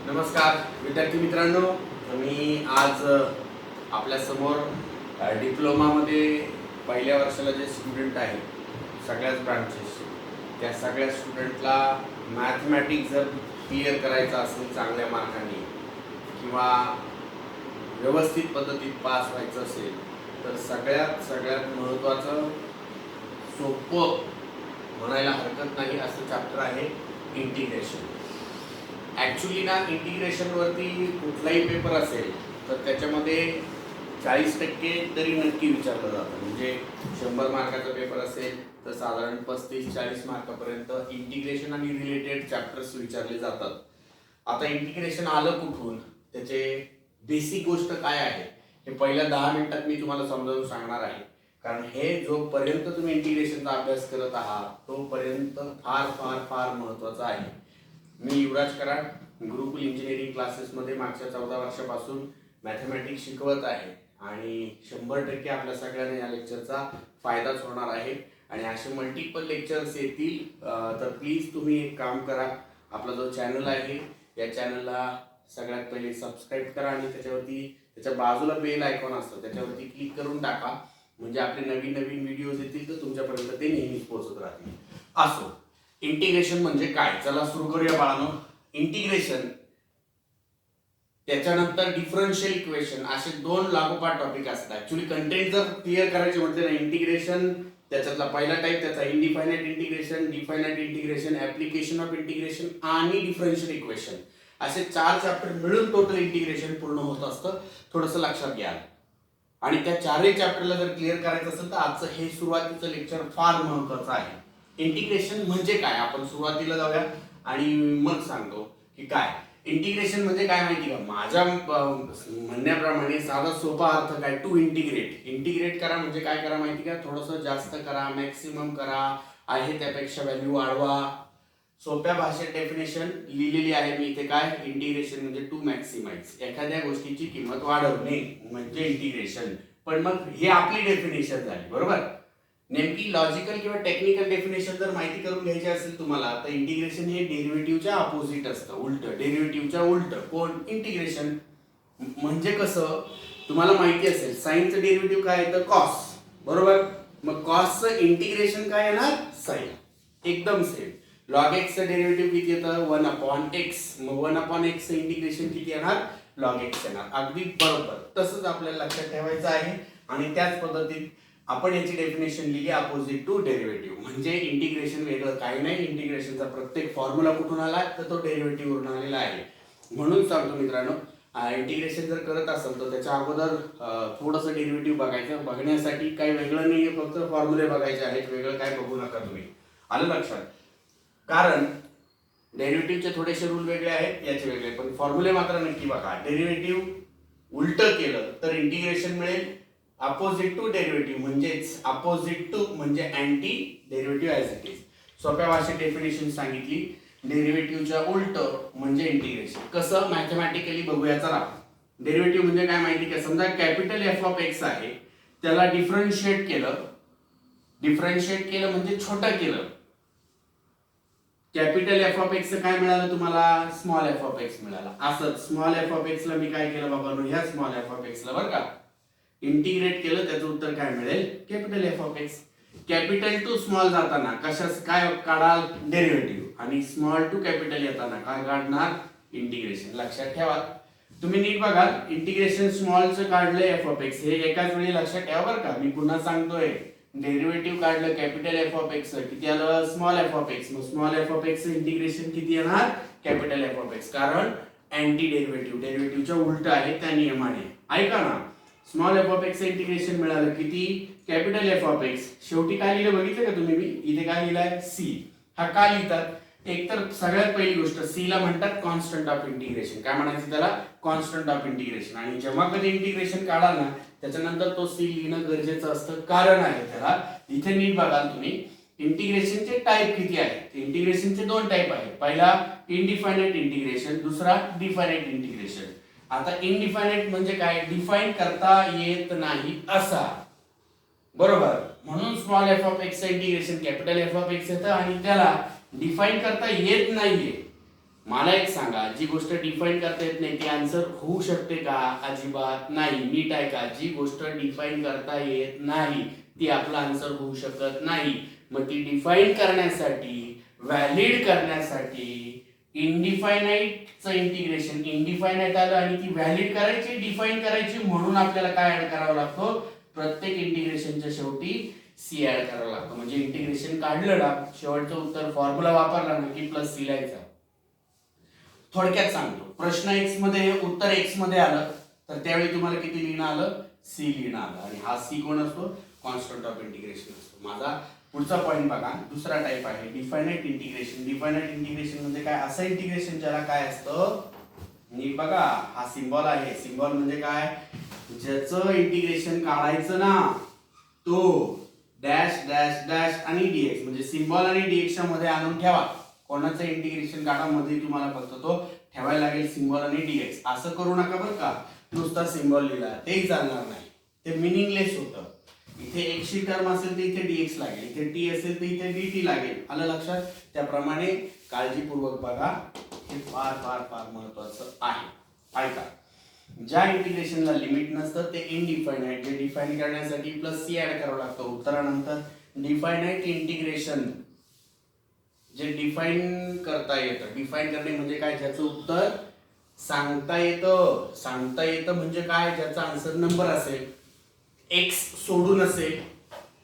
नमस्कार विद्यार्थी मित्रांनो, मी आज आपल्या समोर डिप्लोमामध्ये पहिल्या वर्षाला जे स्टुडंट आहेत सगळ्याच ब्रांचेसचे, त्या सगळ्या स्टुडंटला मॅथमॅटिक्स जर क्लिअर करायचं असेल चांगल्या मार्कांनी किंवा व्यवस्थित पद्धतीत पास व्हायचं असेल तर सगळ्यात महत्त्वाचं सोपं म्हणायला हरकत नाही असं चॅप्टर आहे इंटिग्रेशन. ॲक्च्युली ना इंटिग्रेशनवरती कुठलाही पेपर असेल तर त्याच्यामध्ये 40% तरी नक्की विचारलं जातं. म्हणजे 100 मार्काचा पेपर असेल तर साधारण 35-40 मार्कापर्यंत इंटिग्रेशन आणि रिलेटेड चॅप्टर्स विचारले जातात. आता इंटिग्रेशन आलं कुठून, त्याचे बेसिक गोष्ट काय आहे हे पहिल्या 10 मिनिटात मी तुम्हाला समजावून सांगणार आहे. कारण हे जोपर्यंत तुम्ही इंटिग्रेशनचा अभ्यास करत आहात तोपर्यंत फार फार फार महत्त्वाचं आहे. मी युवराज कराड गुरुकुल इंजिनिअरिंग क्लासेसमध्ये मागच्या 14 वर्षापासून मॅथमॅटिक्स शिकवत आहे आणि 100% आपल्या सगळ्यांना या लेक्चरचा फायदाच होणार आहे. आणि असे मल्टिपल लेक्चर्स येतील तर प्लीज तुम्ही एक काम करा, आपला जो चॅनल आहे या चॅनलला सगळ्यात पहिले सबस्क्राईब करा आणि त्याच्या बाजूला बेल आयकॉन असतं त्याच्यावरती क्लिक करून टाका. म्हणजे आपले नवीन नवीन व्हिडिओज येतील तर तुमच्यापर्यंत ते नेहमीच पोहोचत राहतील. असो, इंटिग्रेशन म्हणजे काय, चला सुरू करूया बाळांनो. इंटिग्रेशन, त्याच्यानंतर डिफरन्शियल इक्वेशन, असे 2 लागोपाठ टॉपिक असतात. ऍक्च्युली कंटेंट जर क्लिअर करायचे म्हटले ना, इंटिग्रेशन त्याच्यातला पहिला टाइप त्याचा indefinite integration, definite integration, application of integration आणि डिफरन्शियल इक्वेशन, असे 4 चॅप्टर मिळून टोटल इंटिग्रेशन पूर्ण होत असतं. थोडंसं लक्षात घ्या. आणि त्या 4ही चॅप्टरला जर क्लिअर करायचं असेल तर आजचं हे सुरुवातीचं लेक्चर फार महत्त्वाचं आहे. इंटिग्रेशन म्हणजे काय आपण सुरुवातीला जाऊया आणि मग सांगतो की काय इंटिग्रेशन म्हणजे काय. माहिती का, माझ्या म्हणण्याप्रमाणे साधा सोपा अर्थ काय, टू इंटिग्रेट. इंटिग्रेट करा म्हणजे काय करा माहिती का, थोडंसं जास्त करा, मॅक्सिमम करा, आहे त्यापेक्षा व्हॅल्यू वाढवा. सोप्या भाषेत डेफिनेशन लिहिलेली आहे मी इथे. काय इंटिग्रेशन म्हणजे टू मॅक्सिमाइज, एखाद्या गोष्टीची किंमत वाढवणे म्हणजे इंटिग्रेशन. पण मग हे आपली डेफिनेशन झाली, बरोबर. नेमकी लॉजिकल किंवा टेक्निकल डेफिनेशन जर माहिती करून घ्यायची असेल तुम्हाला तर इंटिग्रेशन हे डेरिव्हेटिव्हच्या अपोजिट असतं, उलट. डेरिव्हेटिव्हच्या उलट कोण, इंटिग्रेशन. म्हणजे कसं, तुम्हाला माहिती असेल साइनचं डेरिव्हेटिव्ह काय येतं, कॉस, बरोबर. मग कॉसचं इंटिग्रेशन काय येणार, साइन. एकदम सेम. लॉग एक्सचं डेरिव्हेटिव्ह किती येतं, 1/x. मग 1/x चं इंटिग्रेशन किती येणार, लॉग एक्स येणार. अगदी बरोबर. तसंच आपल्याला लक्षात ठेवायचं आहे. आणि त्याच पद्धतीत आपण याची डेफिनेशन लिहिली, अपोजिट टू डेरिव्हेटिव्ह. म्हणजे इंटिग्रेशन वेगळं काही नाही. इंटिग्रेशनचा प्रत्येक फॉर्म्युला कुठून आला तर तो डेरिव्हेटिव्ह वरून आलेला आहे. म्हणून सांगतो मित्रांनो, इंटिग्रेशन जर करत असेल तर त्याच्या अगोदर थोडंसं डेरिव्हेटिव्ह बघायचं. बघण्यासाठी काही वेगळं नाही, फक्त फॉर्म्युले बघायचे आहेत, वेगळं काय बघू नका तुम्ही. आलं लक्षात. कारण डेरिव्हेटिव्हचे थोडेसे रूल वेगळे आहेत, याचे वेगळे, पण फॉर्म्युले मात्र नक्की बघा. डेरिव्हेटिव्ह उलट केलं तर इंटिग्रेशन मिळेल अपोजिट टू डेरिव्हेटिव्ह, म्हणजेच अपोजिट टू म्हणजे anti derivative as it is. सोप्या भाषेत डेफिनेशन सांगितली, डेरिव्हेटिव्हच्या उलट म्हणजे इंटिग्रेशन. कसं, मॅथमॅटिकली बघूया चला. डेरिव्हेटिव्ह म्हणजे काय माहिती का, समजा कॅपिटल एफ ऑफ एक्स आहे, त्याला डिफरन्शिएट केलं. डिफरन्शिएट केलं म्हणजे छोटं केलं. कॅपिटल एफ ऑफ एक्स काय मिळालं तुम्हाला, स्मॉल एफ ऑफ एक्स मिळाला. असंच स्मॉल एफ ऑफ एक्स ला मी काय केलं बाबा, ह्या स्मॉल एफ ऑफ एक्स ला बरं का इंटिग्रेट केलं, त्याचं उत्तर काय मिळेल, capital F of x. Capital to small जाताना कशाच काय काढाल, डेरिव्हेटिव्ह. आणि स्मॉल टू कॅपिटल येताना काय काढणार, इंटिग्रेशन. लक्षात ठेवा. तुम्ही नीट बघा, इंटिग्रेशन स्मॉलचं काढलं एफ ऑफ एक्स, हे एकाच वेळी लक्षात ठेवा बरं का. मी पुन्हा सांगतोय, डेरिव्हेटिव्ह काढलं कॅपिटल एफ ऑफ एक्स, किती आलं, स्मॉल एफ ऑफ एक्स. मग small F of x integration किती येणार, कॅपिटल एफ ऑफ एक्स. कारण अँटी डेरिव्हेटिव्ह, डेरिव्हेटिव्हच्या उलट आहे त्या नियमाने. ऐका ना, small F of x integration मिळालं किती, कॅपिटल एफ ऑफ एक्स. शेवटी काय लिहिलं बघितलं का तुम्ही, मी इथे काय लिहिलंय, सी. हा का लिहितात, एक तर सगळ्यात पहिली गोष्ट सी ला म्हणतात कॉन्स्टंट ऑफ इंटिग्रेशन. काय म्हणायचं त्याला, कॉन्स्टंट ऑफ इंटिग्रेशन. आणि जेव्हा कधी इंटिग्रेशन काढाल ना त्याच्यानंतर तो सी लिहिणं गरजेचं असतं, कारण आहे त्याला. इथे नीट बघाल तुम्ही, इंटिग्रेशनचे टाइप किती आहेत. इंटिग्रेशनचे 2 टाइप आहेत. पहिला इनडिफायनाइट इंटिग्रेशन, दुसरा डिफायनाइट इंटिग्रेशन. आता इनडिफायनाइट म्हणजे काय, डिफाइन करता येत नाही असा, बरोबर. म्हणून small F of x integration capital F of x येतं आणि त्याला डिफाइन करता येत नाहीये. मला एक सांगा, जी गोष्ट डिफाईन करता येत नाही ती आन्सर होऊ शकते का? अजिबात नाही. नीट आहे का? जी गोष्ट डिफाईन करता येत नाही ती आपला आन्सर होऊ शकत नाही. मग ती डिफाईन करण्यासाठी, व्हॅलिड करण्यासाठी इनडिफायनाईटचं इंटिग्रेशन, इनडिफायनाईट आलं आणि ती व्हॅलिड करायची, डिफाईन करायची, म्हणून आपल्याला काय ऍड करावं लागतं? प्रत्येक इंटिग्रेशनच्या शेवटी सी ऍड करावं लागतं. म्हणजे इंटिग्रेशन काढलं ना, शेवटचं उत्तर फॉर्म्युला वापरला ना की प्लस सी लिहायचा. थोडक्यात सांगतो, प्रश्न एक्स मध्ये उत्तर एक्स मध्ये आलं तर त्यावेळी तुम्हाला किती लिहिणं आलं? सी लिहिणं आलं. आणि हा सी कोण असतो? कॉन्स्टंट ऑफ इंटिग्रेशन असतो. माझा पुढचा पॉईंट बघा, दुसरा टाइप आहे डिफायनाईट इंटिग्रेशन. डिफायनाईट इंटिग्रेशन म्हणजे काय? असं इंटिग्रेशन ज्याला काय असतं, नीट बघा, हा सिम्बॉल आहे. सिम्बॉल म्हणजे काय? ज्याचं इंटिग्रेशन काढायचं ना तो डॅश डॅश डॅश आणि डीएक्स, म्हणजे सिम्बॉल आणि डीएक्सच्या मध्ये आणून ठेवा. कोणाचं इंटिग्रेशन काढा मध्ये तुम्हाला फक्त तो ठेवायला लागेल सिम्बॉल आणि डीएक्स. असं करू नका बरं का, नुसता सिम्बॉल लिहिला तेही चालणार नाही, ते मिनिंगलेस होतं. इथे एक्सची टर्म असेल तर इथे डीएक्स लागेल, इथे टी असेल तर इथे डीटी लागेल. आलं लक्षात? त्याप्रमाणे काळजीपूर्वक बघा, हे फार फार फार महत्वाचं आहे. ऐका, ज्या इंटिग्रेशनला लिमिट नसतं ते इनडिफायनाईट, जे डिफाईन करण्यासाठी प्लस सी ऍड करावं लागतं उत्तरानंतर. डिफायनाईट इंटिग्रेशन जे डिफाईन करता येतं. डिफाईन करणे म्हणजे काय? ज्याचं उत्तर सांगता येतं. सांगता येतं म्हणजे काय? ज्याचा आन्सर नंबर असेल, एक्स सोडून असेल.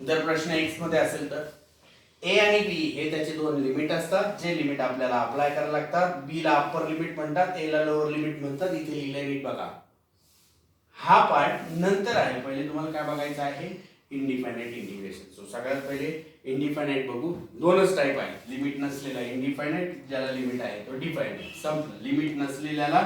जर प्रश्न एक्स मध्ये असेल तर ए आणि बी हे त्याचे दोन लिमिट असतात, जे लिमिट आपल्याला अप्लाय करायला लागतात. बी ला अप्पर लिमिट म्हणतात, ए ला लोअर लिमिट म्हणतात. इथे लिहिलंय नीट बघा. हा पार्ट नंतर आहे, पहिले तुम्हाला काय बघायचं आहे? इनडिफायनाईट इंटिग्रेशन. सो सगळ्यात पहिले इनडिफायनाईट बघू. दोनच टाइप आहे, लिमिट नसलेला इनडिफायनाईट, ज्याला लिमिट आहे तो डिफायनाईट. संपलं. लिमिट नसलेल्याला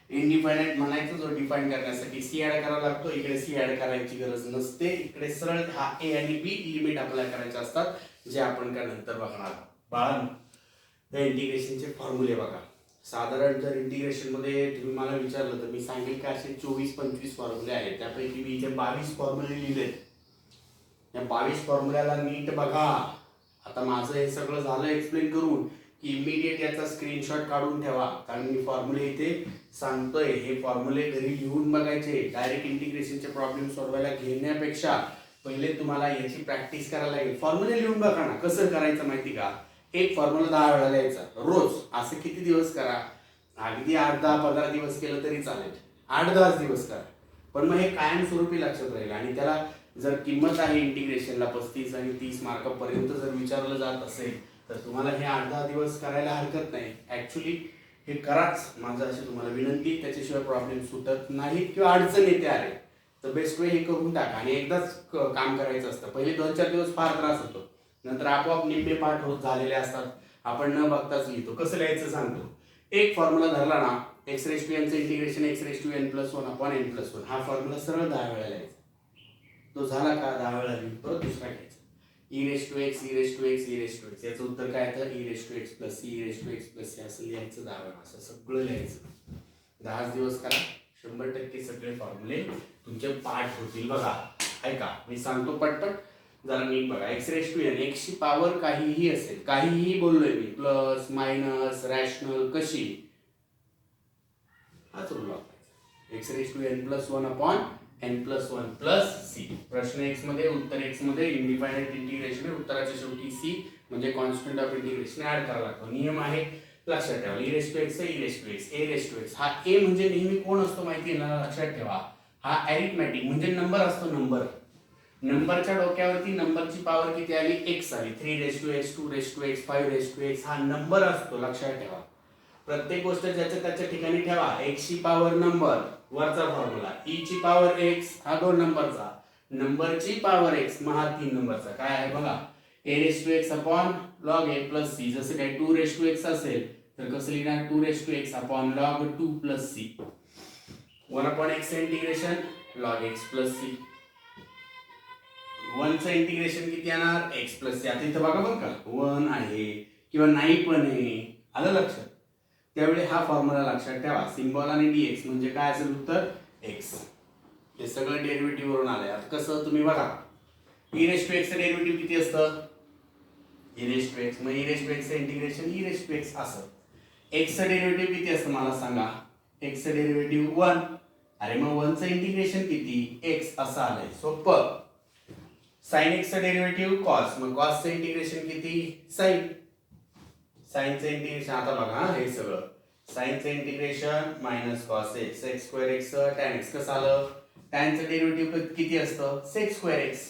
इनडिफायनाईट म्हणायचं, जो डिफाईन करण्यासाठी सी ऍड करावा लागतो. इकडे सी ऍड करायची गरज नसते, इकडे सरळ हा ए आणि बी लिमिट अप्लाय करायचे असतात, जे आपण काय नंतर बघणार. बाळांनो, या इंटिग्रेशनचे फॉर्म्युले बघा. साधारण जर इंटिग्रेशन मध्ये तुम्ही मला विचारलं तर मी सांगेल का असे 24-25 फॉर्म्युले आहेत. त्यापैकी मी इथे 22 फॉर्म्युले लिहिलेत. या 22 फॉर्म्युल्याला नीट बघा. आता माझं हे सगळं झालं एक्सप्लेन करून की इमिडिएट याचा स्क्रीनशॉट काढून ठेवा, कारण मी फॉर्म्युले इथे सांगतोय. हे फॉर्म्युले घरी लिहून बघायचे. डायरेक्ट इंटिग्रेशनचे प्रॉब्लेम सोडवायला घेण्यापेक्षा पहिले तुम्हाला याची प्रॅक्टिस करायला लागेल. फॉर्म्युले लिहून बघा ना. कसं करायचं माहिती का? एक फॉर्म्युला 10 वेळा लिहायचा रोज. असं किती दिवस करा? अगदी 8-10-15 दिवस केलं तरी चालेल, 8-10 दिवस करा. पण मग हे कायमस्वरूपी लक्षात राहील. आणि त्याला जर किंमत आहे इंटिग्रेशनला 35 आणि 30 मार्कापर्यंत जर विचारलं जात असेल तर तुम्हाला हे 8-10 दिवस करायला हरकत नाही. ऍक्च्युली हे कराच, माझं अशी तुम्हाला विनंती. त्याच्याशिवाय प्रॉब्लेम सुटत नाहीत किंवा अडचण येते आले तर बेस्ट वे हे करून टाका. आणि एकदाच काम करायचं असतं. पहिले 2-4 दिवस फार त्रास होतो, नंतर आपोआप निम्मे पाठ होत झालेले असतात. आपण न बघताच लिहितो. कसं लिहायचं सांगतो. एक फॉर्म्युला धरला ना, एक्स रेस टू एनचं integration x raise to n plus 1 upon n plus 1. हा फॉर्म्युला सरळ 10 वेळा लिहायचा. तो झाला का 10 वेळा लिहून परत दुसरा घ्यायचा. E raise to x, e raise to x, e raise to x. याचं उत्तर काय येतं? E raise to x plus c, e raise to x plus c. असं लिहायचं 10 वेळा. असं सगळं लिहायचं. 10 दिवस करा, 100% सगळे फॉर्म्युले तुमचे पाठ होतील. बघा, ऐका मी सांगतो पटपट, जरा नीट बघा. X raise to n, x ची पॉवर काहीही असेल, काहीही बोललोय मी, प्लस मायनस रॅशनल कशी, हाच रूल वापरायचा. X raise to n plus 1 upon n plus 1 plus c. प्रश्न एक्स मध्ये, उत्तर एक्स मध्ये, इनडिफायनाईट इंटिग्रेशन आहे. उत्तराच्या शेवटी सी म्हणजे कॉन्स्टंट ऑफ इंटिग्रेशन ऍड करावा लागतो. नियम आहे, लक्षात ठेवा. E raise to x, e raise to x, a raise to x. हा ए म्हणजे नेहमी कोण असतो माहिती आहे ना, लक्षात ठेवा. हा अरिथमॅटिक म्हणजे नंबर असतो. नंबरच्या डोक्यावरती नंबरची पॉवर किती आली? एक्स आली. 3 raise to x, 2 raise to x, 5 raise to x. हा नंबर असतो, लक्षात ठेवा. प्रत्येक गोष्ट ज्याच्या त्याच्या ठिकाणी ठेवा. एक्स ची पॉवर नंबर, वरचा फॉर्म्युला. ई ची पॉवर एक्स, हा 2 नंबरचा. नंबरची पॉवर एक्स, मग हा 3 नंबरचा. काय आहे बघा, a raise to x upon log a plus c. जसं काय 2 रेस टू एक्स असेल तर कसं लिहिणार? 2 raise to x upon log 2 plus c. 1 upon x integration log x plus c. 1 चं इंटिग्रेशन किती येणार? X plus c. आता इथं बघा बरं का, 1 आहे किंवा नाही पण आहे. आलं लक्षात? त्यावेळी हा फॉर्म्युला लक्षात ठेवा. सिम्बॉल आणि डीएक्स म्हणजे काय असेल उत्तर? एक्स. हे सगळं डेरिव्हेटिव्ह वरून आलंय. आता कसं तुम्ही बघा, ई रेस टू एक्सचं डेरिव्हेटिव्ह किती असतं? E raise to x. मग ई रेस टू एक्सचं integration e raise to x असं. एक्सचं डेरिव्हेटिव्ह किती असतं मला सांगा. एक्सचं डेरिव्हेटिव्ह 1. अरे मग 1 चं इंटिग्रेशन किती, एक्स असं आलंय, सोपं. साइन एक्सचं डेरिव्हेटिव्ह कॉस, मग कॉसचं इंटिग्रेशन किती, साइन. साइनचं इंटिग्रेशन आता बघा हे सगळं साइनचं integration minus cos x, x square x tan x. कसं आलं, टॅनचं डेरिव्हेटिव्ह किती असतं, सेक स्क्वेअर एक्स.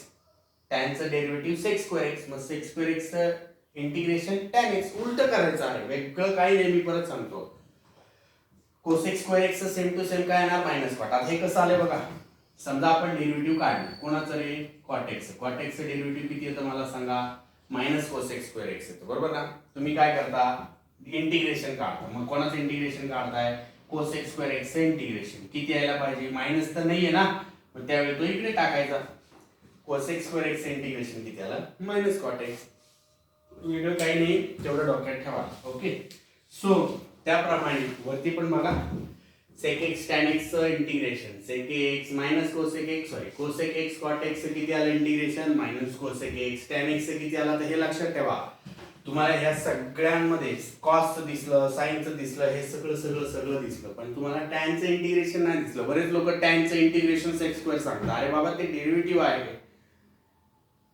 टॅनचं डेरिव्हेटिव्ह सेक स्क्वेअर एक्स, मग सेक स्क्वेअर एक्सचं इंटिग्रेशन टॅन एक्स. उलट करायचं आहे, वेगळं काही नाही. मी परत सांगतो, cosec square x same to same काय येणार, मायनस कॉट. आता हे कसं आलंय बघा, समजा आपण डेरिव्हेटिव्ह काढलं कोणाचं रे, कॉट एक्स. कॉट एक्सचं डेरिव्हेटिव्ह किती येतं मला सांगा, मायनस कोसेक स्क्वेअर एक्स येतो, बरोबर ना. तुम्ही काय करता, इंटिग्रेशन काढता. मग कोणाचं इंटिग्रेशन काढताय, कोसेक स्क्वेअर एक्सचं इंटिग्रेशन किती यायला पाहिजे, मायनस तर नाहीये ना, मग त्यावेळी तो इकडे टाकायचा. कोसेक स्क्वेअर एक्सचं इंटिग्रेशन किती आलं, मायनस कॉट एक्स. वेगळं काही नाही, तेवढं डोक्यात ठेवा. ओके. सो त्याप्रमाणे वरती पण बघा, सेक एक्स टॅन एक्सचं integration, sec x minus cosec x, sorry cosec x cot x किती आलं integration, minus cosec x tan x किती आलं. तर हे लक्षात ठेवा, तुम्हाला ह्या सगळ्यांमध्ये कॉसचं दिसलं, साइनचं दिसलं, हे सगळं सगळं सगळं दिसलं, पण तुम्हाला टॅनचं इंटिग्रेशन नाही दिसलं. बरेच लोक टॅनचं इंटिग्रेशन सेक स्क्वेअर सांगतात. अरे बाबा ते डेरिव्हेटिव्ह आहे,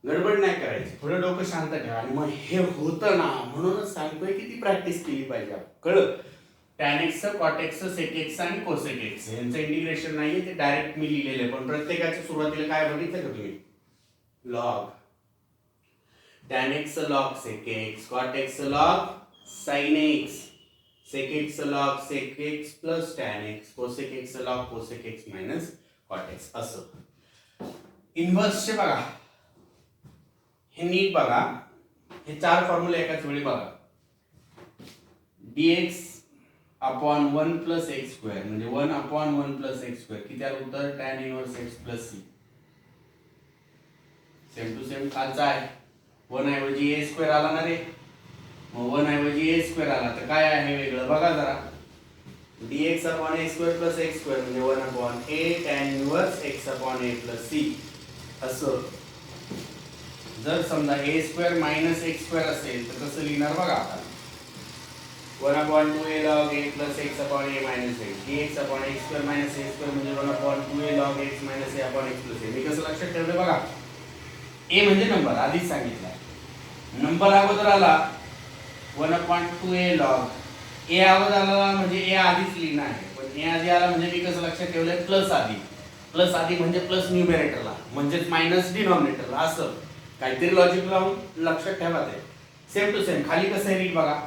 गडबड नाही करायची, थोडं डोकं शांत ठेवा. आणि मग हे होतं ना, म्हणूनच सांगतोय की ती प्रॅक्टिस केली पाहिजे. कळलं, टॅन एक्सचं, कॉट एक्सचं, सेक एक्सचं आणि कोसेक एक्स यांचं इंटिग्रेशन नाहीये, ते डायरेक्ट मी लिहिलेलं आहे. पण प्रत्येकाच्या सुरुवातीला काय बघितलं का तुम्ही, लॉग. टॅन एक्सचं लॉग सेक एक्स, कॉट एक्सचं लॉग साइन एक्स, सेक एक्सचं log sec x plus tan x, cosec एक्सचं log cosec x minus cot x. असं इन्व्हर्सचे बघा, हे नीट बघा, हे 4 फॉर्म्युले एकाच वेळी बघा. dx upon 1 plus x square म्हणजे 1 अपॉन 1 प्लस एक्स स्क्वेअर किती आलं उत्तर, tan inverse x plus c. Same to same खालचा आहे. 1 ऐवजी ए स्क्वेअर आला ना रे, मग 1 ऐवजी ए स्क्वेअर आला तर काय आहे वेगळं बघा जरा. dx upon a square plus x square म्हणजे 1 upon a tan inverse x upon a plus c. असं जर समजा a square minus x square असेल तर कसं लिहिणार बघा आता, 1 upon 2a log a plus x upon a minus x, dx upon x square minus a square म्हणजे 1 upon 2a log x minus a upon x plus a. मी कसं लक्षात ठेवलं बघा, ए म्हणजे नंबर आधीच सांगितलं, नंबर अगोदर आला 1 अपॉन 2a log, ए अगोदर आला म्हणजे ए आधीच लिहिणं आहे, पण ए आधी आला म्हणजे मी कसं लक्षात ठेवलंय, प्लस आधी. प्लस आधी म्हणजे प्लस न्यूमरेटरला म्हणजेच मायनस डिनॉमिनेटरला. असं काहीतरी लॉजिक लावून लक्षात ठेवा. ते सेम टू सेम खाली कसं आहे रीड बघा,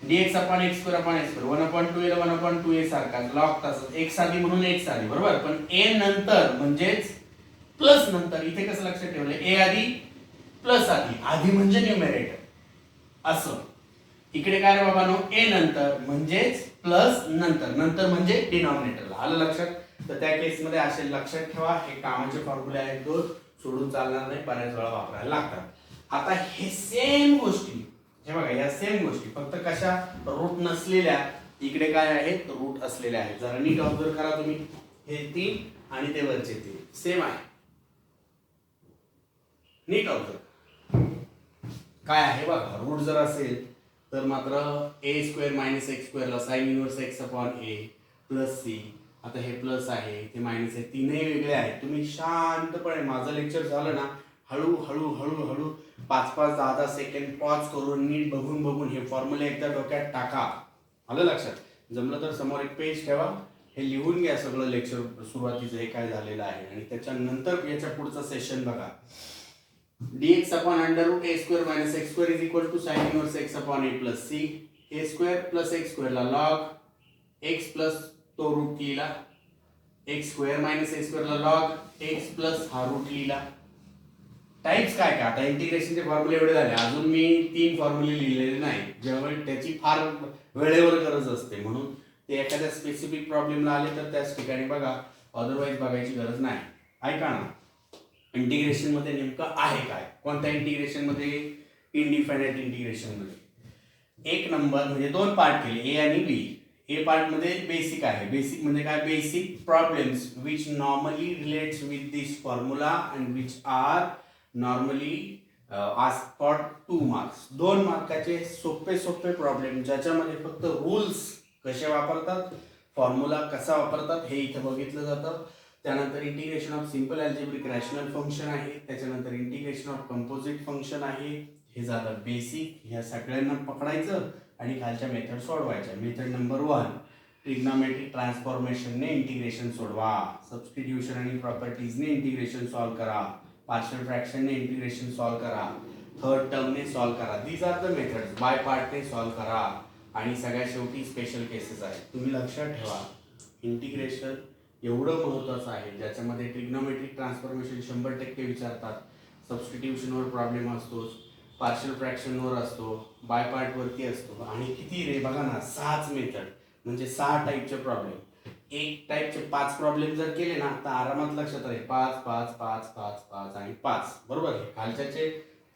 dx upon x square upon x square 1 upon 2a 1 upon 2a सारखा लॉग तसंच एक्स आधी म्हणून एक्स आधी, बरोबर. पण a नंतर म्हणजेच प्लस नंतर, इथे कसं लक्षात ठेवलंय, ए आधी प्लस आधी, आधी म्हणजे न्यूमरेटर. असं इकडे काय रे बाबांनो, ए नंतर म्हणजेच प्लस नंतर, नंतर म्हणजे डिनॉमिनेटरला. आलं लक्षात. तर त्या केसमध्ये असे लक्षात ठेवा, हे कामाचे फॉर्म्युले आहेत, तो सोडून चालणार नाही, बऱ्याच वेळा वापरायला लागतात. आता हे सेम गोष्टी, हे बघा या सेम गोष्टी फक्त कशा, रूट नसलेल्या, इकडे काय आहेत, रूट असलेल्या आहेत. जरा नीट ऑब्झर्व करा तुम्ही, हे 3 आणि ते वरचे 3 सेम आहे. नीट ऑब्झर्व काय आहे बघा, रूट जर असेल तर मात्र ए स्क्वेअर मायनस एक्स स्क्वेअरला sine inverse x upon a plus c. आता हे प्लस आहे, ते मायनस आहे, तीनही वेगळे आहेत. तुम्ही शांतपणे माझं लेक्चर झालं ना, हळू हळू हळू हळू 5-5 10-10 सेकंड पॉज करून नीट बघून बघून हे फॉर्म्युले एकदा डोक्यात टाका. आलं लक्षात. जमलं तर समोर एक पेज ठेवा, हे लिहून घ्या सगळं लेक्चर सुरुवातीचं हे काय झालेलं आहे, आणि त्याच्यानंतर याच्या पुढचं सेशन बघा. dx upon under root a square minus x square is equal to sine inverse x upon a plus c. A square plus x स्क्वेअरला लॉग एक्स प्लस तो रूट लिहिला, एक्स स्क्वेअर मायनस ए स्क्वेअरला log x plus हा root लिहिला. Types काय काय, आता इंटिग्रेशनचे फॉर्म्युले एवढे झाले, अजून मी 3 फॉर्म्युले लिहिलेले नाही, ज्यामुळे त्याची फार वेळेवर गरज असते, म्हणून ते एखाद्या स्पेसिफिक प्रॉब्लेमला आले तर त्याच ठिकाणी बघा, अदरवाईज बघायची गरज नाही. ऐका ना, इंटिग्रेशन मध्ये नेमकं आहे काय, कोणत्या इंटिग्रेशन मध्ये, इनडिफायनाइट इंटिग्रेशन मध्ये 1 नंबर म्हणजे 2 पार्ट केले, ए आणि बी. ए पार्ट मध्ये बेसिक आहे. बेसिक म्हणजे काय, basic problems which normally relates with this formula and which are normally ask for 2 marks, 2 मार्काचे सोपे सोपे प्रॉब्लेम ज्याच्यामध्ये फक्त रूल्स कसे वापरतात, फॉर्म्युला कसा वापरतात हे इथे बघितलं जातं. त्यानंतर integration of simple algebraic rational function आहे, त्याच्यानंतर इंटिग्रेशन ऑफ कंपोजिट फंक्शन आहे. हे झालं बेसिक, ह्या सगळ्यांना पकडायचं आणि खालच्या मेथड सोडवायच्या. मेथड नंबर 1, ट्रिग्नोमेट्रिक ट्रान्सफॉर्मेशनने इंटिग्रेशन सोडवा, सबस्टिट्यूशन आणि प्रॉपर्टीजने इंटिग्रेशन सॉल्व करा, पार्शियल फ्रॅक्शनने इंटिग्रेशन सॉल्व करा, थर्ड टर्मने सॉल्व करा. These are the methods. By पार्टने सॉल्व करा आणि सगळ्यात शेवटी स्पेशल केसेस आहेत. तुम्ही लक्षात ठेवा इंटिग्रेशन एवढं महत्त्वाचं आहे ज्याच्यामध्ये ट्रिग्नोमेट्रिक ट्रान्सफॉर्मेशन 100% विचारतात, सबस्टिट्यूशनवर प्रॉब्लेम असतोच, पार्शियल फ्रॅक्शनवर असतो, बाय पार्टवरती असतो आणि किती रे बघा ना 6च मेथड म्हणजे 6 टाईपचे प्रॉब्लेम. एक टाईपचे 5 प्रॉब्लेम जर केले ना तर आरामात लक्षात राहील 5 5 5 5 5 आणि 5 बरोबर आहे. खालच्याचे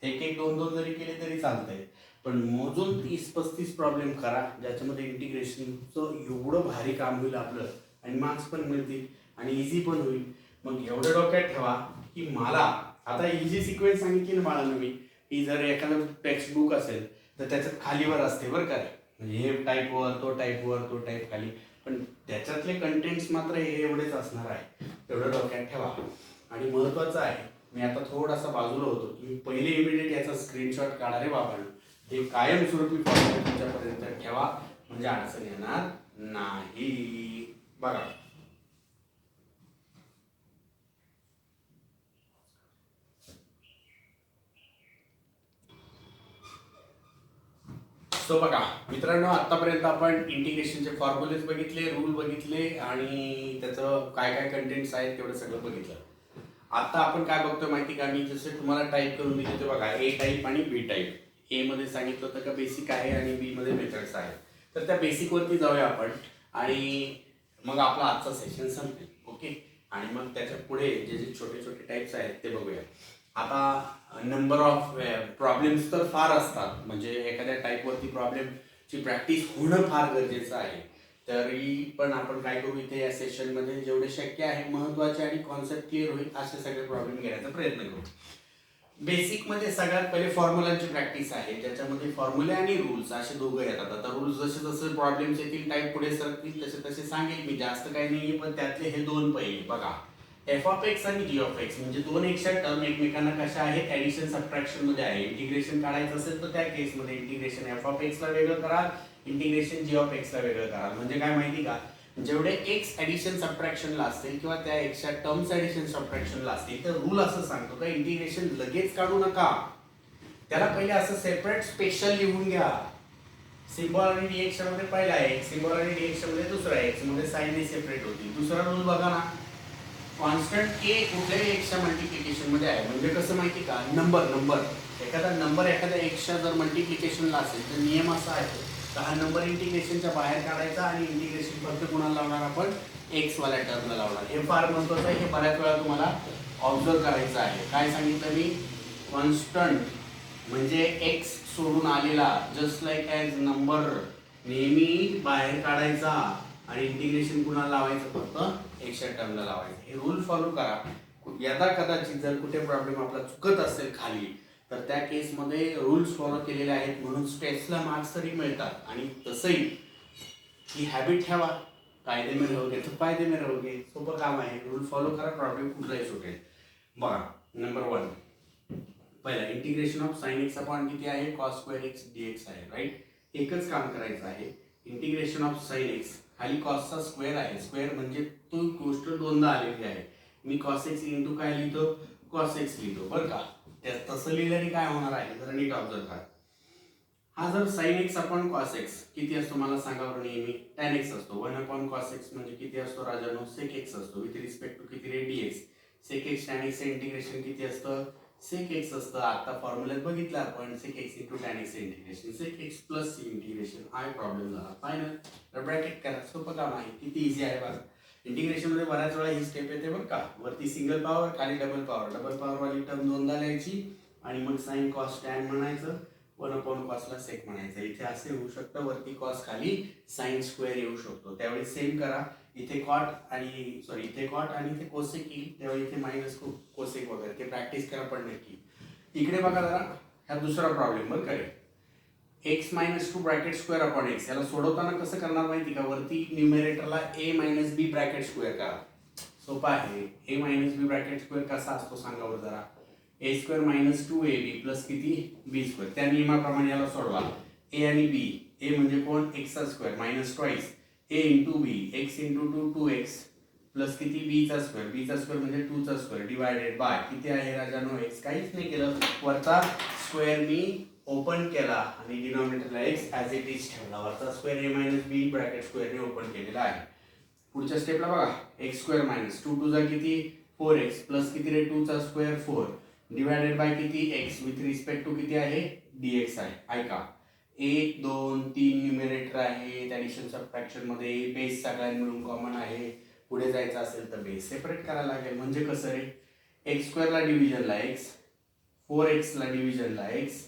एक एक दोन दोन जरी केले तरी चालतंय, पण मोजून 30-35 प्रॉब्लेम करा ज्याच्यामध्ये इंटिग्रेशनचं एवढं भारी काम होईल आपलं आणि मार्क्स पण मिळतील आणि इझी पण होईल. मग एवढं डोक्यात ठेवा की मला आता इझी सिक्वेन्स सांगितली ना बाळांनो मी, की जर एखादं टेक्स्ट बुक असेल तर त्याच्यात खालीवर असते बरं का, म्हणजे हे टाईपवर तो टाईपवर तो टाईप खाली, पण त्याच्यातले कंटेंट्स मात्र हे एवढेच असणार आहे. एवढं डोक्यात ठेवा. आणि महत्त्वाचं आहे, मी आता थोडासा बाजूला होतो, तुम्ही पहिले इमिडिएट याचा स्क्रीनशॉट काढा रे बाबा, हे कायमस्वरूपी फॉर्मॅट तुमच्यापर्यंत ठेवा म्हणजे अडचण येणार नाही. बघा सो बघा मित्रांनो, आतापर्यंत आपण इंटिग्रेशनचे फॉर्म्युलेज बघितले, रूल बघितले आणि त्याचं काय काय कंटेंट्स आहेत तेवढं सगळं बघितलं. आता आपण काय बघतोय माहिती का, मी जसे तुम्हाला टाईप करून दिले ते बघा, ए टाईप आणि बी टाईप. ए मध्ये सांगितलं होतं का बेसिक आहे आणि बी मध्ये मेथड्स आहेत. तर त्या बेसिक वरती जाऊया आपण आणि मग आपला आजचा सेशन संपेल. ओके, आणि मग त्याच्या पुढे जे जे छोटे छोटे टाईप्स आहेत ते बघूया. आता नंबर ऑफ प्रॉब्लेम्स तर फार असतात, म्हणजे एखाद्या टाईपवरती प्रॉब्लेमची प्रॅक्टिस होणं फार गरजेचं आहे. तरी पण आपण काय करू, इथे या सेशनमध्ये जेवढे शक्य आहे महत्त्वाचे आणि कॉन्सेप्ट क्लिअर होईल असे सगळे प्रॉब्लेम घेण्याचा प्रयत्न करू. बेसिकमध्ये सगळ्यात पहिले फॉर्म्युलांची प्रॅक्टिस आहे, ज्याच्यामध्ये फॉर्म्युले आणि रूल्स असे दोघं येतात. आता रूल्स जसे जसे प्रॉब्लेम्स येतील, टाईप पुढे सरतील तसे तसे सांगेल मी, जास्त काही नाही, पण त्यातले हे दोन पहिले बघा, एफ ऑफ एक्स आणि जी ऑफ एक्स म्हणजे दोन एकशा टर्म एकमेकांना कशा आहेत, ऍडिशन सबट्रॅक्शन मध्ये आहे. इंटिग्रेशन काढायचं असेल तर त्या केसमध्ये इंटिग्रेशन एफ ऑफ एक्स ला वेगळं कराल, इंटिग्रेशन जी ऑफ एक्स ला वेगळं कराल. म्हणजे काय माहिती का, जेवढे एक्स ऍडिशन सबट्रॅक्शनला असतील किंवा त्या एक्सच्या टर्म्स ऍडिशन सबट्रॅक्शनला असतील तर रूल असं सांगतो का इंटिग्रेशन लगेच काढू नका, त्याला पहिले असं सेपरेट स्पेशल लिहून घ्या. सिम्बॉल आणि रिएक्शन मध्ये पहिला एक्स, सिम्बॉल आणि रिएक्शन मध्ये दुसरा एक्स, मध्ये साईनने सेपरेट होती. दुसरा रूल बघा ना, कॉन्स्टंट के कुठल्याही एक्सच्या मल्टिप्लिकेशन मध्ये आहे. म्हणजे कसं माहिती का, नंबर एखादा नंबर एखाद्या एक्सच्या जर मल्टिप्लिकेशनला असेल तर नियम असा आहे तर हा नंबर इंटिग्रेशनच्या बाहेर काढायचा आणि इंटिग्रेशन फक्त कुणाला लावणार आपण, एक्स वाल्या टर्मला लावणार. हे फार महत्त्वाचं आहे, हे बऱ्याच वेळा तुम्हाला ऑब्झर्व करायचं आहे. काय सांगितलं मी, कॉन्स्टंट म्हणजे एक्स सोडून आलेला, जस्ट लाईक ॲज नंबर नेहमी बाहेर काढायचा आणि इंटिग्रेशन कुणाला लावायचं, फक्त एक्सच्या टर्मला लावायचं. हे रूल फॉलो करा. यदा कदाचित जर कुठे प्रॉब्लेम आपला चुकत असेल खाली तर त्या केसमध्ये रूल्स फॉलो केलेले आहेत म्हणून स्टेप्सला मार्क्स तरी मिळतात. आणि तसंही ही हॅबिट ठेवा, कायदे में रहोगे तो फायदे में रहोगे. सोपं काम आहे, रूल फॉलो करा, प्रॉब्लेम कुठलाही सुटेल. बघा नंबर 1 पहिला, integration of sine x upon किती आहे, कॉस स्क्वेअर एक्स डीएक्स आहे. राईट, एकच काम करायचं आहे. इंटिग्रेशन ऑफ साइन एक्स खाली कॉसचा स्क्वेअर आहे, स्क्वेअर म्हणजे तो गोष्ट दोनदा आलेली आहे. मी कॉस एक्स इंटू काय लिहितो, कॉस एक्स लिहितो बरं का. तसं लिहिल्याने काय होणार आहे जरा नीट ऑब्झर्व करा. हा जर sine x upon cos x किती असतो मला सांगा बरं, नेहमी टॅन एक्स असतो. 1 अपॉन कॉस एक्स म्हणजे किती असतो राजानो, सेक एक्स असतो. विथ रिस्पेक्ट टू किती रे, dx. Sec x tan x integration किती असतं, सेक एक्स असतं. आता फॉर्म्युल्यात बघितलं आपण, sec x into tan x integration, sec x plus c integration. हा प्रॉब्लेम झाला फायनल. तर ब्रॅकेट करा, सोपं काम आहे, किती इझी आहे बघा. इंटिग्रेशन मध्ये बऱ्याच वेळा ही स्टेप येते बरं का, वरती सिंगल पॉवर खाली डबल पॉवर, डबल पॉवर वाली टर्म दोनदा लिहायची आणि मग साइन कॉस टॅन म्हणायचं, 1 अपॉन कॉसला सेक म्हणायचं. इथे असे होऊ शकतं, वरती कॉस खाली साइन स्क्वेअर येऊ शकतो. त्यावेळी सेम करा, इथे कॉट आणि इथे कॉट आणि इथे कोसेक येईल, त्यावेळी इथे मायनस कोसेक वगैरे, ते प्रॅक्टिस करा पण नक्की. इकडे बघा जरा, हा दुसरा प्रॉब्लेम बरं करे. X minus two bracket square upon x, याला सोडवताना कसं करणार माहिती का, वरती न्यूमरेटरला a minus b bracket square करा. सोपा आहे. A minus b bracket square कसा असतो सांगा बरं जरा. A square minus two a b plus किती बी स्क्वेअर, त्या नियमाप्रमाणे याला सोडवा. ए आणि बी, ए म्हणजे कोण एक्सचा square minus twice a into b, x into two 2x plus किती बीचा स्क्वेअर, बीचा स्क्वेअर म्हणजे 2चा स्क्वेअर डिवायडेड बाय किती आहे राजानो एक्स. काहीच नाही केलं, वरचा स्क्वेअर मी ओपन केला आणि डिनॉमिनेटरला एक्स ॲज इट इज ठेवला. वरचा स्क्वेअर ए मायनस बी ब्रॅकेट स्क्वेअरने ओपन केलेला आहे. पुढच्या स्टेपला बघा, एक्स स्क्वेअर मायनस टू टूचा किती 4x प्लस किती रे 2चा स्क्वेअर 4 डिवायडेड बाय किती एक्स विथ रिस्पेक्ट टू किती आहे dx आहे. ऐका, 1 2 3 न्यूमरेटर आहे, ॲडिशन सबट्रॅक्शन मध्ये बेस सगळ्यांना मिळून कॉमन आहे. पुढे जायचं असेल तर बेस सेपरेट करायला लागेल. म्हणजे कसं रे, एक्स स्क्वेअरला डिव्हिजनला एक्स, 4xला डिव्हिजनला एक्स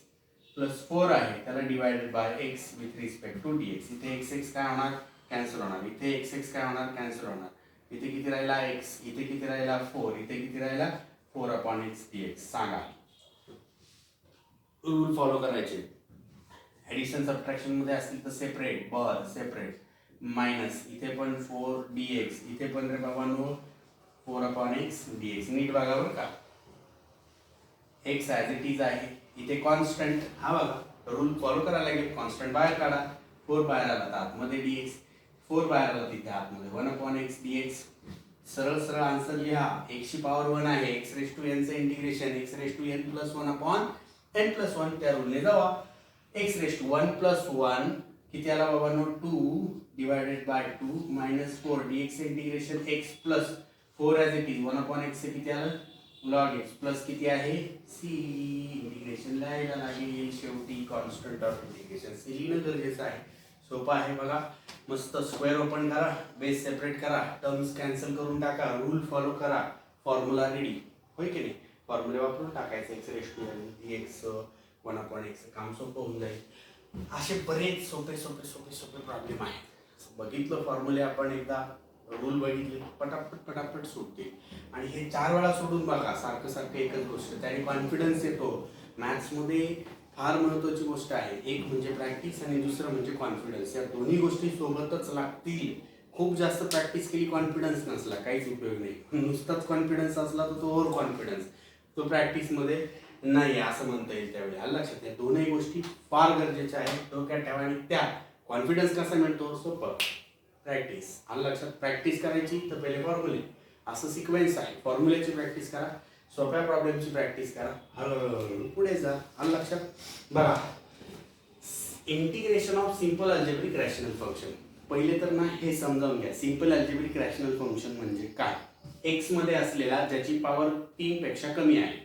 प्लस 4 आहे त्याला divided by x with respect to dx. इथे एक्स एक्स काय होणार कॅन्सल होणार, इथे एक्स एक्स काय होणार कॅन्सल होणार. इथे किती राहिला एक्स, इथे किती राहिला 4, इथे किती राहिला 4 अपॉन एक्स dx. सांगा, रूल फॉलो करायचे. ॲडिशन सबट्रॅक्शन मध्ये असतील तर सेपरेट, बर सेपरेट. मायनस इथे पण 4 dx, इथे पण रे बाबांनो 4 अपॉन एक्स dx. नीट बघा बरं का, एक्स ॲज इट इज आहे, इथे कॉन्स्टंट हा बघा, रूल फॉलो करायला लागेल. कॉन्स्टंट बाहेर काढा, 4 बाहेर आला तर आतमध्ये dx, 4 बाहेर आला तिथे आतमध्ये 1 अपॉन एक्स dx. सरळ सरळ आन्सर लिहा. एक्सची पॉवर 1 आहे, एक्स रेस टू एनचं integration x raise to n plus 1 upon n plus 1 त्या रूलने जावा. एक्स रेस टू 1 प्लस 1 किती आला बाबांनो 2 divided by 2 minus 4 dx integration x plus 4 as it is 1 upon x किती आलं लॉग एक्स प्लस किती आहे सी. इंटिग्रेशन लिहायला लागेल शेवटी कॉन्स्टंट ऑफ इंटिग्रेशन सी लिहिणं गरजेचं आहे. सोपं आहे बघा, मस्त. स्क्वेअर ओपन करा, बेस सेपरेट करा, टर्म्स कॅन्सल करून टाका, रूल फॉलो करा, फॉर्म्युला रेडी. होय की नाही, फॉर्म्युले वापरून टाकायचं x raise to n dx 1 upon x, काम सोपं होऊन जाईल. असे बरेच सोपे सोपे सोपे सोपे प्रॉब्लेम आहेत. बघितलं फॉर्म्युले आपण एकदा, रूल बघितले, पटापट पटापट सुटते. आणि हे 4 वेळा सोडून बघा, सारखं सारखं एकच गोष्ट, त्याने कॉन्फिडन्स येतो. मॅथ्समध्ये फार महत्त्वाची गोष्ट आहे, एक म्हणजे प्रॅक्टिस आणि दुसरं म्हणजे कॉन्फिडन्स. या दोन्ही गोष्टी सोबतच लागतील. खूप जास्त प्रॅक्टिस केली, कॉन्फिडन्स नसला काहीच उपयोग नाही. नुसताच कॉन्फिडन्स असला तर तो ओव्हर कॉन्फिडन्स, तो प्रॅक्टिसमध्ये नाही असं म्हणता येईल. त्यावेळी आलं लक्षात, या दोन्ही गोष्टी फार गरजेच्या आहेत, डोक्यात ठेवा. आणि त्या कॉन्फिडन्स कसा मिळतो, सोपं प्रॅक्टिस. आलं लक्षात, प्रॅक्टिस करायची तर पहिले फॉर्म्युले, असं सिक्वेन्स आहे. फॉर्म्युलेची प्रॅक्टिस करा, सोप्या प्रॉब्लेमची प्रॅक्टिस करा, हळूहळू पुढे जा. आलं लक्षात. बघा, integration of simple algebraic rational function. पहिले तर ना हे समजावून घ्या, सिंपल अल्जेब्रिक रॅशनल फंक्शन म्हणजे काय. एक्स मध्ये असलेला ज्याची पॉवर 3 पेक्षा कमी आहे,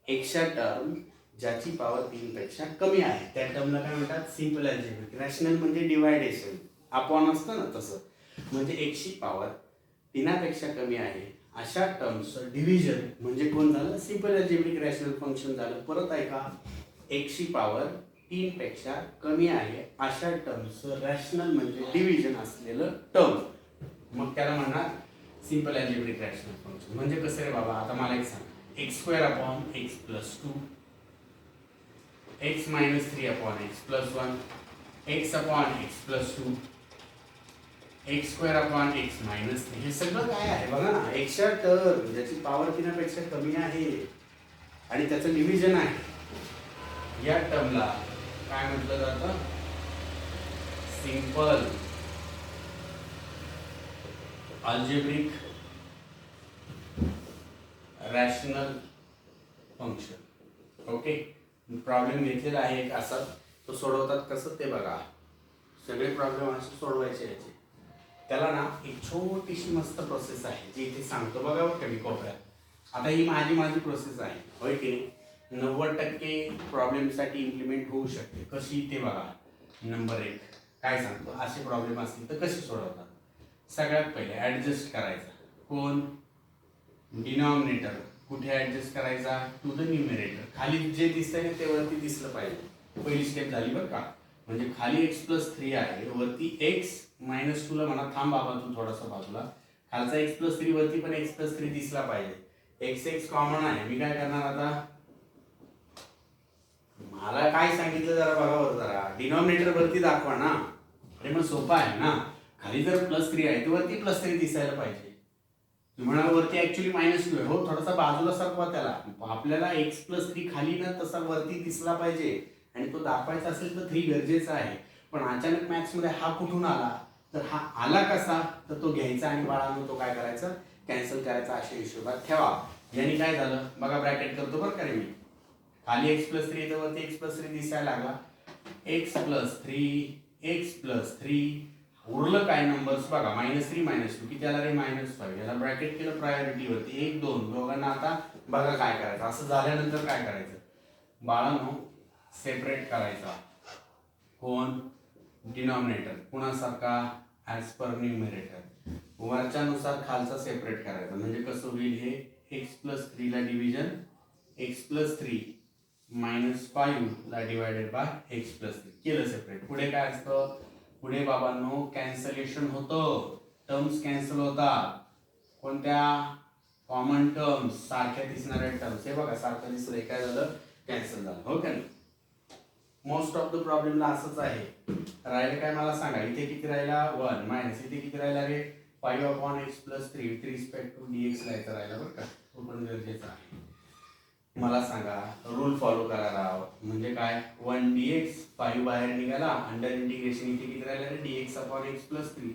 एक्सच्या टर्म ज्याची पॉवर 3 पेक्षा कमी आहे त्या टर्मला काय म्हणतात सिंपल अल्जेब्रिक. रॅशनल म्हणजे डिवायडेशन, अपॉन असतं ना तसं. म्हणजे एक्सची पॉवर 3 पेक्षा कमी आहे अशा टर्म्सचं डिव्हिजन म्हणजे कोण झालं, सिंपल अल्जेब्रिक रॅशनल फंक्शन झालं. परत ऐका, एक्सची पॉवर 3 पेक्षा कमी आहे अशा टर्म्सचं रॅशनल म्हणजे डिव्हिजन असलेलं टर्म, मग त्याला म्हणणार सिंपल अल्जेब्रिक रॅशनल फंक्शन. म्हणजे कसं रे बाबा, आता मला एक सांग, x square upon x plus 2, x minus 3 upon x plus 1, x upon x plus 2, x square upon x minus 3, हे सगळं काय आहे बघा ना, एक्सच्या टर्म ज्याची पॉवर 3 पेक्षा कमी आहे आणि त्याचं डिव्हिजन आहे, या टर्मला काय म्हटलं जातं, simple algebraic rational function. Okay, problem घेतलेला आहे एक असा, तो सोडवतात कसं ते बघा. सगळे प्रॉब्लेम असे सोडवायचे याचे. त्याला ना एक छोटीशी मस्त प्रोसेस आहे जी इथे सांगतो बघा बरं कमी कोपऱ्यात. आता ही माझी प्रोसेस आहे, होय की नाही. 90% प्रॉब्लेमसाठी इम्प्लिमेंट होऊ शकते. कशी ते बघा. नंबर 1 काय सांगतो, असे प्रॉब्लेम असतील तर कसे सोडवतात. सगळ्यात पहिले ॲडजस्ट करायचा, कोण डिनॉमिनेटर कुठे ॲडजस्ट करायचा, टू द न्यूमरेटर. खाली जे दिसतंय ना ते वरती दिसलं पाहिजे. पहिली स्टेप झाली बरं का. म्हणजे खाली एक्स प्लस 3 आहे, वरती एक्स मायनस 2 ला म्हणा थांब बाबा तू थोडासा बाजूला, खालचा एक्स प्लस 3 वरती पण एक्स प्लस 3 दिसला पाहिजे. एक्स एक्स कॉमन आहे, मी काय करणार आता मला काय सांगितलं जरा बघा बरं, जरा डिनॉमिनेटर वरती दाखवा ना. अरे मग सोपा आहे ना, खाली जर +3 आहे तर वरती +3 दिसायला पाहिजे. तुम्हाला वरती ऍक्च्युली -2 आहे. हो, थोडासा बाजूला सरकवा त्याला. आपल्याला x+3 खाली ना तसा वरती दिसला पाहिजे आणि तो दाखवायचा असेल तर 3 गरजेचा आहे. पण अचानक मॅथ्स मध्ये हा कुठून आला, तर हा आला कसा, तर तो घ्यायचा आणि बाळांनो तो काय करायचा, कॅन्सल करायचा. अशा हिशोबात ठेवा. याने काय झालं बघा, ब्रॅकेट करतो बरं का रे मी. खाली x+3 येतं, वरती x+3 दिसायला लागला. x+3 उरलं काय नंबर्स बघा, -3 -2 किती आला रे, -5. याला ब्रॅकेट केलं प्रायोरिटी वरती, 1 2 दोघांना. आता बघा काय करायचं. असं झाल्यानंतर काय करायचं बाळांनो, सेपरेट करायचा. कोण, डिनॉमिनेटर कुणासारखा, ॲज पर न्यूमरेटर. वरच्यानुसार खालचा सेपरेट करायचा. म्हणजे कसं होईल हे, x+3 ला डिव्हिजन x+3 -5 ला डिवायडेड बाय x+3 केलं सेपरेट. पुढे काय असतं, पुढे बाबांनो कॅन्सलेशन होतं, टर्म्स कॅन्सल होतात. कोणत्या, कॉमन टर्म्स, सारख्या दिसणाऱ्या टर्म्स. हे बघा सारखं दिसतंय, काय झालं, कॅन्सल झालं. हो का नाही. मोस्ट ऑफ द प्रॉब्लेमला असंच आहे. राहिले काय मला सांगा, इथे किती राहिला 1 मायनस, इथे किती राहिला रे 5/x+3 with respect to dx लिहायचा राहिला बरं का, तो पण गरजेचा आहे. मला सांगा, रूल फॉलो करा राव. म्हणजे काय, 1 dx, 5 बाहेर निघाला, अंडर इंटिग्रेशन इथे किती राहिला रे dx/x+3.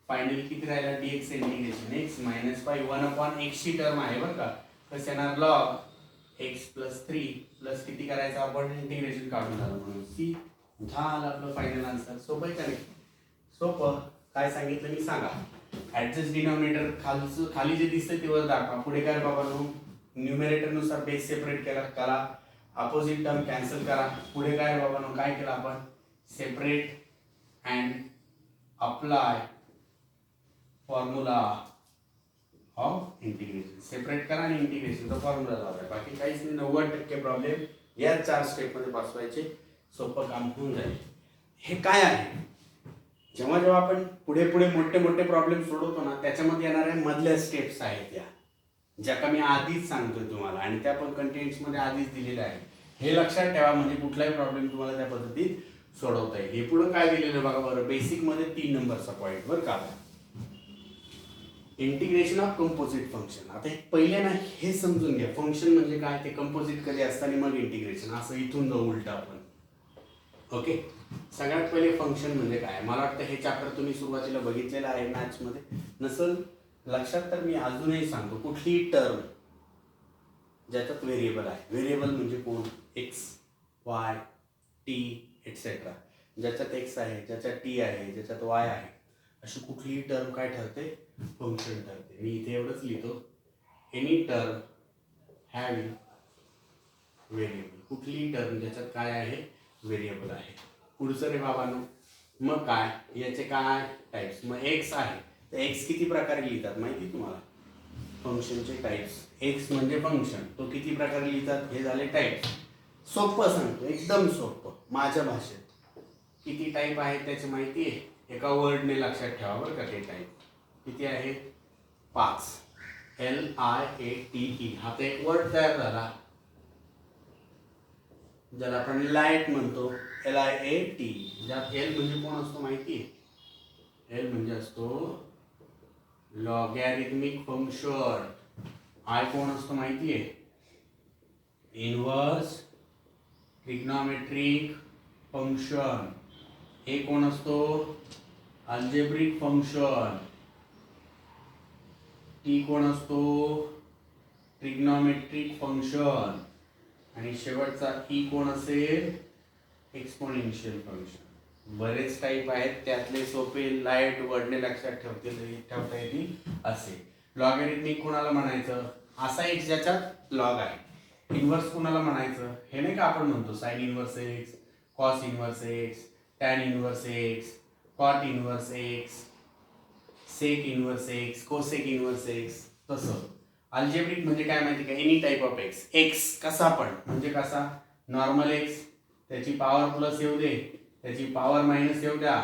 फायनली किती राहिला dx इंटिग्रेशन x -5 1/x ची टर्म आहे बरं का. कसं येणार, लॉग x+3 प्लस किती करायचं आपण, इंटिग्रेशन काढून झालं म्हणून c. झालं आपलं फायनल आन्सर. सोपं आहे का नाही, सोपं. काय सांगितलं मी सांगा, ऍडजस्ट डिनॉमिनेटर खाली जे दिसतंय ते वर दाखवा. पुढे काय बाबांनो, न्यूमरेटर नुसार बेस सेपरेट करा, अपोजिट टर्म कॅन्सल करा. पुढे काय बाबांनो, काय केलं आपण, separate and apply formula of integration. Separate करा आणि इंटिग्रेशनचा फॉर्म्युला लावा. बाकी काहीच नाही. 90% प्रॉब्लेम या 4 स्टेपमध्ये पासवायचे. सोपं काम होऊन जाईल. हे काय आहे, जेव्हा जेव्हा आपण पुढे पुढे मोठे मोठे प्रॉब्लेम सोडवतो ना, त्याच्यामध्ये येणाऱ्या मधल्या स्टेप्स आहेत ज्या का मी आधीच सांगतोय तुम्हाला, आणि त्या पण कंटेंट्समध्ये आधीच दिलेल्या आहे. हे लक्षात ठेवा, म्हणजे कुठलाही प्रॉब्लेम तुम्हाला त्या पद्धतीत सोडवता येईल. हे पुढे काय दिलेलं बघा बरं, बेसिक मध्ये 3 नंबरचा पॉईंट बरं का, इंटिग्रेशन ऑफ कंपोजिट फंक्शन. आता पहिले ना हे समजून घ्या, फंक्शन म्हणजे काय, ते कंपोजिट कधी असताना मग इंटिग्रेशन, असं इथून जाऊ उलट आपण. ओके, सगळ्यात पहिले फंक्शन म्हणजे काय. मला वाटतं हे चॅप्टर तुम्ही सुरुवातीला बघितलेलं आहे मॅथ्स मध्ये, नसल लक्षात तर मी अजूनही सांगतो. कुठलीही टर्म ज्याच्यात व्हेरिएबल आहे, व्हेरिएबल म्हणजे कोण, एक्स, वाय, टी एक्सेट्रा. ज्याच्यात एक्स आहे, ज्याच्यात टी आहे, ज्याच्यात वाय आहे, अशी कुठलीही टर्म काय ठरते, फंक्शन ठरते. मी इथे एवढंच लिहितो, एनी टर्म हॅविंग व्हेरिएबल. कुठलीही टर्म ज्याच्यात काय आहे, व्हेरिएबल आहे. पुढचं रे बाबांनो, मग काय, याचे काय टाइप्स. मग एक्स आहे तर एक्स किती प्रकारे लिहितात माहिती तुम्हाला, फंक्शनचे टाइप्स. एक्स म्हणजे फंक्शन, तो किती प्रकारे लिहितात, हे झाले टाइप्स. सोपं सांगतो, एकदम सोपं माझ्या भाषेत. किती टाइप आहेत त्याची माहिती आहे, एका वर्डने लक्षात ठेवा बरं का. ते टाइप किती आहे, 5. LIATE. हा तर एक वर्ड तयार झाला, ज्याला आपण लाईट म्हणतो, LIAT. ज्यात एल म्हणजे कोण असतो माहिती आहे, एल म्हणजे असतो लॉगॅरिथमिक फंक्शन. आय कोण असतो माहिती आहे, इनव्हर्स ट्रिग्नॉमेट्रिक फंक्शन. ए कोण असतो, अल्जेब्रिक फंक्शन. टी कोण असतो, ट्रिग्नॉमेट्रिक फंक्शन. आणि शेवटचा ई कोण असेल, एक्सपोनेन्शियल फंक्शन. बरेच टाईप आहेत, त्यातले सोपे लाईट वर्डने लक्षात ठेवता येतील असे. लॉगॅरिथमिक कोणाला म्हणायचं, असा एक ज्याच्यात लॉग आहे. इन्व्हर्स कोणाला म्हणायचं, हे नाही का आपण म्हणतो sine inverse x, cos inverse x, tan inverse x, cot inverse x, sec inverse x, cosec inverse x. तसं अल्जेब्रिक म्हणजे काय माहिती का, any type of x. X कसा पण म्हणजे कसा, नॉर्मल एक्स, त्याची पॉवर प्लस येऊ दे, त्याची पॉवर मायनस येऊ द्या,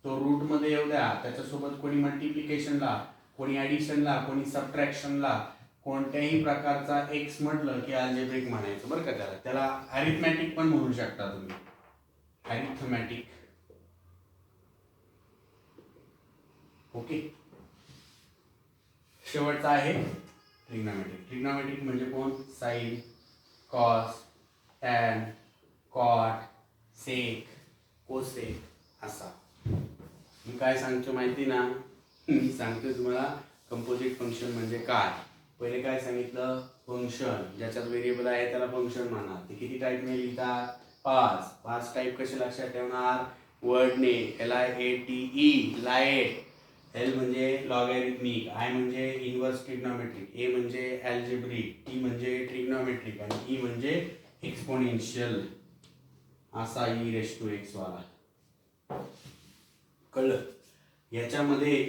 तो रूट मध्ये येऊ द्या, त्याच्यासोबत कोणी मल्टिप्लिकेशनला, कोणी ॲडिशनला, कोणी सबट्रॅक्शनला, कोणत्याही प्रकारचा एक्स म्हटलं की अल्जेब्रिक म्हणायचं बरं का. त्याला अरिथमॅटिक पण म्हणू शकता तुम्ही, अरिथमॅटिक. ओके. शेवटचा आहे ट्रिग्नोमेट्रिक. ट्रिग्नोमेट्रिक म्हणजे कोण? साइन, कॉस, टॅन, कॉट, सेक, कोसेक असा. मी काय सांगतो माहिती ना, मी सांगतो तुम्हाला कंपोजिट फंक्शन म्हणजे काय. पहिले काय सांगितलं? फंक्शन ज्याच्यात व्हेरिएबल आहे त्याला फंक्शन म्हणा. ते किती टाईपने लिहितात? 5 टाईप. कसे लक्षात ठेवणार? वर्डने, LIATE, लाईट. एल म्हणजे लॉगॅरिथमिक, आय म्हणजे इनव्हर्स ट्रिग्नोमेट्रिक, ए म्हणजे अल्जेब्रिक, टी म्हणजे ट्रिग्नोमेट्रिक आणि ई म्हणजे एक्सपोनेन्शियल. असा e⁻x वाला. कळलं? याच्यामध्ये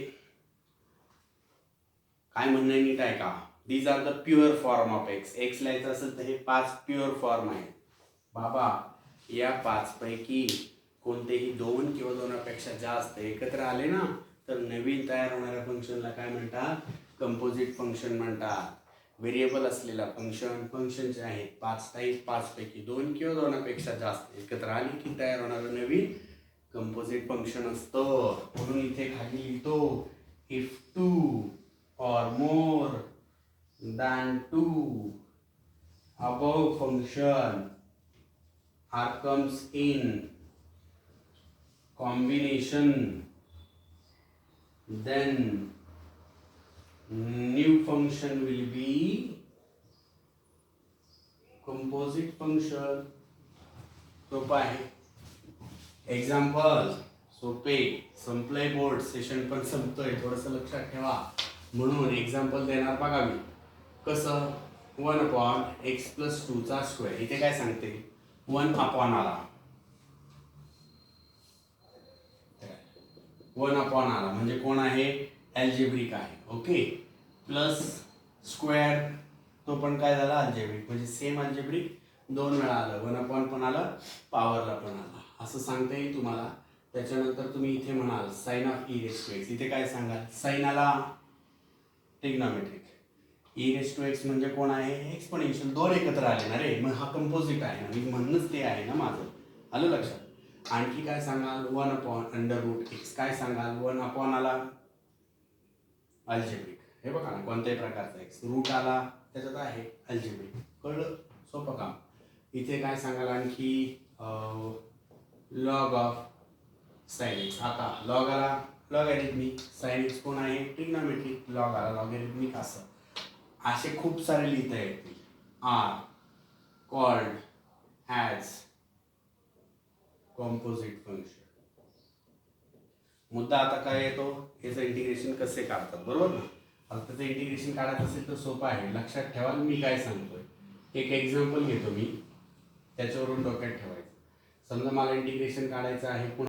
काय म्हणणं आहे नीट आहे का? These are the pure form of x. X लिहायचं असेल तर हे 5 प्युअर फॉर्म आहेत बाबा. या 5 पैकी कोणतेही 2 किंवा 2पेक्षा जास्त एकत्र आले ना तर नवीन तयार होणाऱ्या फंक्शनला काय म्हणतात? कंपोजिट फंक्शन म्हणतात. व्हेरिएबल असलेला फंक्शनचे आहेत 5 टाईप. 5 पैकी 2 किंवा 2पेक्षा जास्त एकत्र आली की तयार होणारं नवीन कंपोजिट फंक्शन असतं. म्हणून इथे खाली लिहितो, if 2 or more than 2 above function are comes in combination, then new function will be composite function. सोपं आहे. एक्झाम्पल सोपे. संपलंय बोर्ड सेशन पण संपतोय, थोडंसं लक्षात ठेवा. म्हणून एक्झाम्पल देणार बघा मी. कसं? 1/x+2² इथे काय सांगते? 1 अपॉन आला, 1 अपॉन आला म्हणजे कोण आहे? अल्जेब्रिक आहे. ओके. प्लस स्क्वेअर तो पण काय झाला? अल्जेब्रिक. म्हणजे सेम अल्जेब्रिक 2 वेळा आलं. 1 अपॉन पण आलं, पॉवरला पण आलं, असं सांगता येईल तुम्हाला. त्याच्यानंतर तुम्ही इथे म्हणाल साइन ऑफ e⁻x. इथे काय सांगाल? साइन आला ट्रिग्नोमेट्रिक. e⁻x म्हणजे कोण आहे? एक्सपोनेन्शियल. 2 एकत्र आले ना रे, मग हा कंपोजिट आहे ना, मी म्हणणंच ते आहे ना माझं. आलं लक्षात? आणखी काय सांगाल? 1 अपॉन √x. काय सांगाल? 1 अपॉन आला अल्जेब्रिक. हे बघा ना, कोणत्याही प्रकारचा एक्स. रूट आला त्याच्यात आहे अल्जेब्रिक. कळलं? सोपं काम. इथे काय सांगाल आणखी? Log of sine x. आता लॉग आला लॉगॅरिथमिक, साइन एक्स कोण आहे? ट्रिग्नोमेट्रिक. लॉग आला लॉगॅरिथमिक. असं असे खूप सारे लिहिता येतील. Are called as composite function. मुद्दा आता काय येतो? याचं इंटिग्रेशन कसे काढतात, बरोबर ना? आता त्याचं इंटिग्रेशन काढायचं असेल तर सोपं आहे. लक्षात ठेवा मी काय सांगतोय. एक एक्झाम्पल घेतो मी, त्याच्यावरून डोक्यात ठेवायचं. समजा मला इंटिग्रेशन काढायचं आहे